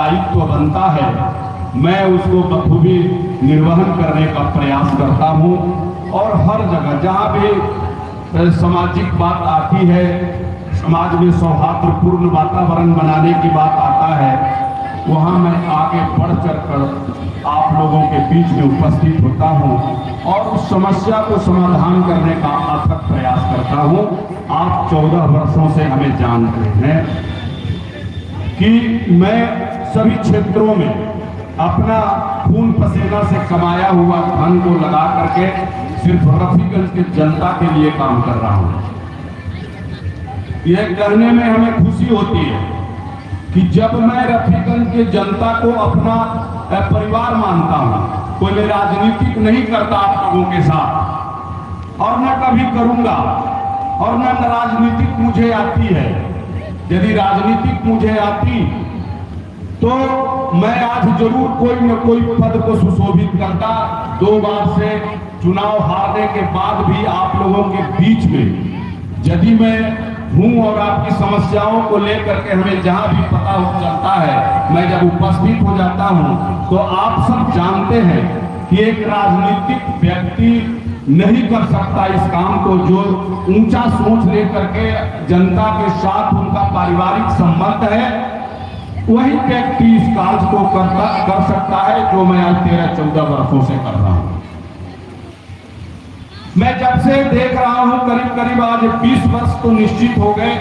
दायित्व बनता है, मैं उसको बखूबी निर्वहन करने का प्रयास करता हूँ। और हर जगह जहाँ भी सामाजिक बात आती है, समाज में सौहार्दपूर्ण वातावरण बनाने की बात आता है, वहाँ मैं आगे बढ़ चढ़कर आप लोगों के बीच में उपस्थित होता हूँ और उस समस्या को समाधान करने का अथक प्रयास करता हूँ। आप 14 वर्षों से हमें जानते हैं कि मैं सभी क्षेत्रों में अपना खून पसीना से कमाया हुआ धन को लगा करके सिर्फ रफीगंज की जनता के लिए काम कर रहा हूँ। यह कहने में हमें खुशी होती है कि जब मैं रफीगंज की जनता को अपना परिवार मानता हूँ, कोई मैं राजनीतिक नहीं करता आप लोगों के साथ और न कभी करूंगा और न राजनीतिक मुझे आती है। यदि राजनीतिक मुझे आती तो मैं आज जरूर कोई न कोई पद को सुशोभित करता। 2 बार से चुनाव हारने के बाद भी आप लोगों के बीच में यदि मैं हूं और आपकी समस्याओं को लेकर के हमें जहां भी पता चलता है, मैं जब उपस्थित हो जाता हूं तो आप सब जानते हैं कि एक राजनीतिक व्यक्ति नहीं कर सकता इस काम को जो ऊंचा सोच लेकर के जनता के साथ उनका पारिवारिक संबंध है, वही व्यक्ति इस कार्य को कर सकता है जो मैं आज 13-14 वर्षों से कर रहा हूं। मैं जब से देख रहा हूं करीब आज 20 वर्ष तो निश्चित हो गए।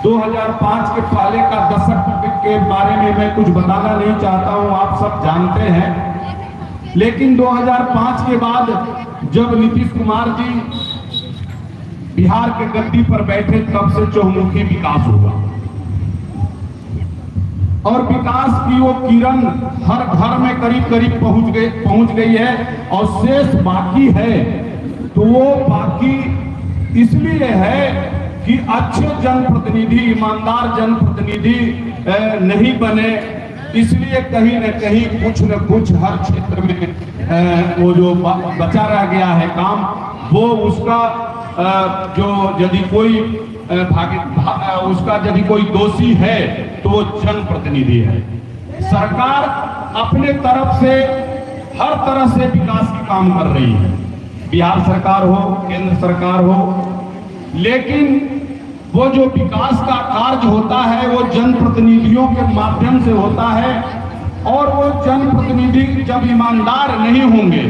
2005 के पहले का दशक के बारे में मैं कुछ बताना नहीं चाहता हूं, आप सब जानते हैं। लेकिन 2005 के बाद जब नीतीश कुमार जी बिहार के गद्दी पर बैठे तब से चहुमुखी विकास हुआ और विकास की वो किरण हर घर में करीब पहुंच गई है और शेष बाकी है। तो वो बाकी इसलिए है कि अच्छे जनप्रतिनिधि, ईमानदार जनप्रतिनिधि नहीं बने, इसलिए कहीं न कहीं कुछ न कुछ हर क्षेत्र में वो जो बचा रह गया है काम, वो उसका जो यदि कोई उसका यदि कोई दोषी है तो वो जनप्रतिनिधि है। सरकार अपने तरफ से हर तरह से विकास की काम कर रही है, बिहार सरकार हो, केंद्र सरकार हो, लेकिन वो जो विकास का कार्य होता है वो जनप्रतिनिधियों के माध्यम से होता है और वो जनप्रतिनिधि जब ईमानदार नहीं होंगे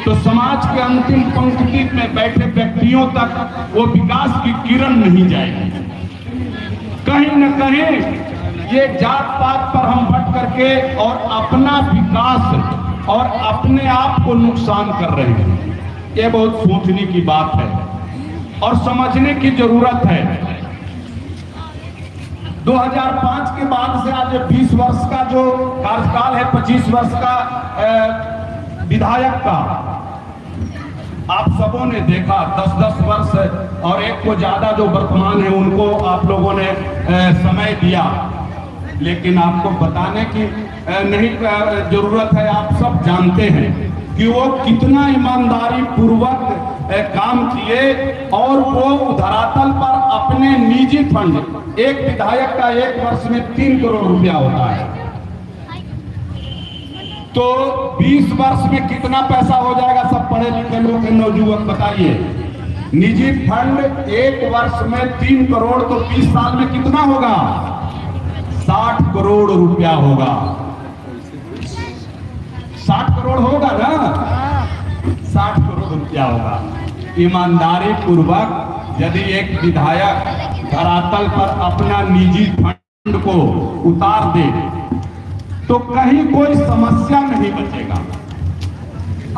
तो समाज के अंतिम पंक्ति में बैठे व्यक्तियों तक वो विकास की किरण नहीं जाएगी। कहीं न कहीं ये जात पात पर हम बट करके और अपना विकास और अपने आप को नुकसान कर रहे हैं। ये बहुत सोचने की बात है और समझने की जरूरत है। 2005 के बाद से आज 20 वर्ष का जो कार्यकाल है, 25 वर्ष का विधायक का, आप सबों ने देखा 10-10 वर्ष और एक को ज्यादा जो वर्तमान है उनको आप लोगों ने समय दिया, लेकिन आपको बताने की नहीं जरूरत है। आप सब जानते हैं कि वो कितना ईमानदारी पूर्वक काम किए और वो धरातल पर अपने निजी फंड, एक विधायक का 1 वर्ष में 3 करोड़ रुपया होता है, तो 20 वर्ष में कितना पैसा हो जाएगा? सब पढ़े लिखे लोग, नौजुवक बताइए। निजी फंड 1 वर्ष में 3 करोड़ तो 20 साल में कितना होगा? 60 करोड़ रुपया होगा। 60 करोड़ होगा ना? 60 करोड़ रुपया होगा। ईमानदारी पूर्वक यदि एक विधायक धरातल पर अपना निजी फंड को उतार दे तो कहीं कोई समस्या नहीं बचेगा।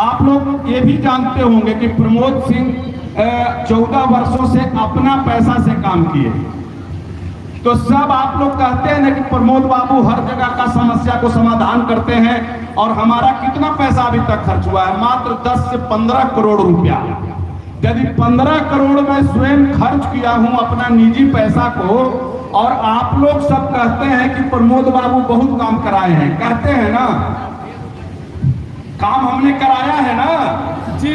आप लोग ये भी जानते होंगे कि प्रमोद सिंह 14 वर्षों से अपना पैसा से काम किए, तो सब आप लोग कहते हैं ना कि प्रमोद बाबू हर जगह का समस्या को समाधान करते हैं और हमारा कितना पैसा अभी तक खर्च हुआ है? मात्र 10 से 15 करोड़ रुपया। यदि 15 करोड़ मैं स्वयं खर्च किया हूं अपना निजी पैसा को, और आप लोग सब कहते हैं कि प्रमोद बाबू बहुत काम कराए हैं, कहते हैं ना? काम हमने कराया है ना? जी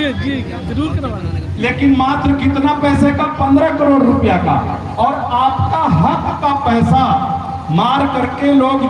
जरूर करवाना। लेकिन मात्र कितना पैसे का? 15 करोड़ रुपया का। और आपका हक का पैसा मार करके लोग